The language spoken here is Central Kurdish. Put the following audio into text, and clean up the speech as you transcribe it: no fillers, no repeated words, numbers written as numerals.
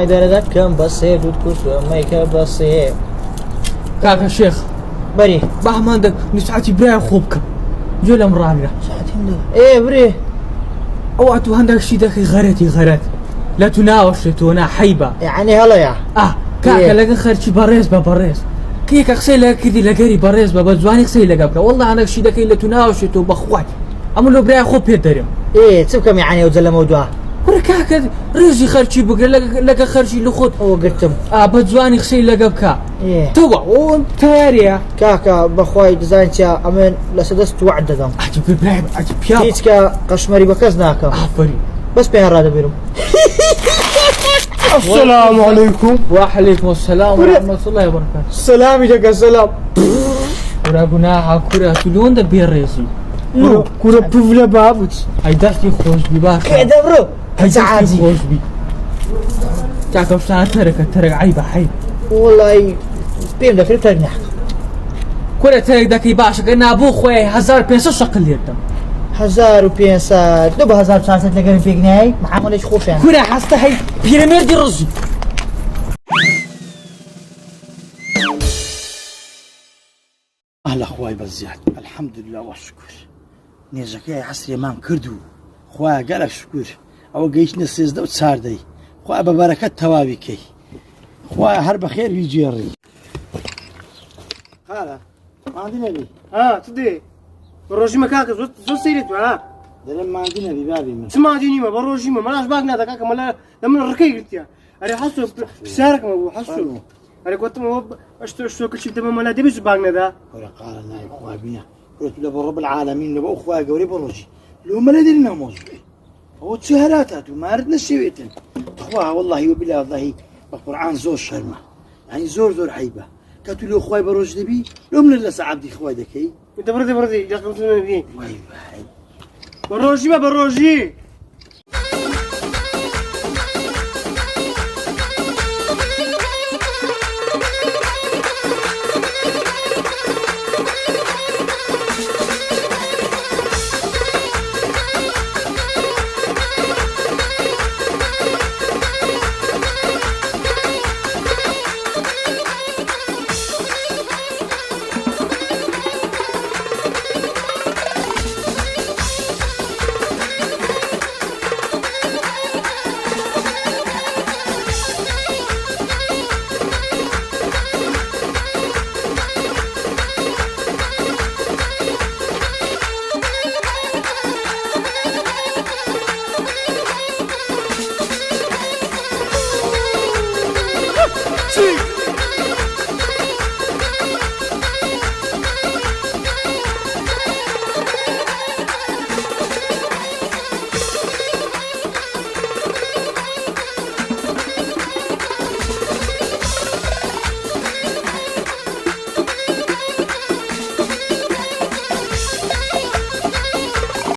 مای دەرەکەم بەسێ دوود کوشمەیکە بەسێ کاکە شێخ بەری باهمان دەک نسعەتی برای خۆ بکەم جۆ لەم ڕامرە برێ ئەوە تو هەندێکشی دەکەی غەرەت لە تو ناوەشێتەوە نا حەیبە یعنی هەڵەیە کاکە لەگەن خەرچی بەڕێز بەڕێز کێکە قسەی لە کردی لەگەری بەڕێز بە جوانی قسەی لەگە بکە وەڵڵا هەندێکشی دەکەی لە تو ناوەشێتەوە بەخوات ئەمە لۆ برای خۆ پێ دەرێم چ بکەم یعنی ئەو جەلەمە دووە وەرە کاکە ڕێزی خەرچی بگرە لەگە خەرچی لە خۆت ئەوە گرتم بە جوانی قسەی لەگە بکە تۆوە ئەوم تاریە کاکە بەخوای دەزانین چا ئەمن لە سەدەست وعد دەدەم پیا هیچکە قەشمەری بە کەس ناکەم ئافرین بەس پێیان ڕادەبێرم السلام عليكم. وعليكم السلام ورحمة الله وبركاته. سلامي لك السلام. ورا قناعة كرة تلون ده بيريزي. لو كرة بفلا بابت. هاي دستي خوش بي باكر. كده برو. هاي دستي خوش بي. تعرف وش أنا ترك عيبة حي. والله بيم دخل ترنح. كرة ترك دكي باشا قلنا أبو خوي 1500 شقل يدم. 1500 دو 1400 لقينا في جنيه معاملش خوش يعني. كرة حاسة هاي بيراميد رزي. أهلا أخوي بزياد الحمد لله والشكر نيجاك يا عسري مام كردو خويا قالك شكر أو جيش نسيز دو تساردي خويا ببركة توابي كي خويا هرب خير يجيري خاله ما عندنا بي تدي بروجي مكاك زو سيرت دلم ما عندنا بي بابي من سما ديني ما بروجي ما لاش باقنا دكاك ما لما الركي قلت يا أنا حسوا بسارك ما هو حسوا أنا كنت ما هو أشتو كل شيء تمام ما دبي باقنا ذا ولا قال نايم خويا بينا قلت له برب العالمين نبغى خويا قوري بروجي لو ما ندري موضوع هو تسهراتات وما ردنا سويتن خويا والله وبالله والله القرآن زور شرمة يعني زور حيبة قلت له خويا بروج دبي لو من الله سعبدي خويا دكي أنت بردي يا قمت من الدين واي بروجي ما بروجي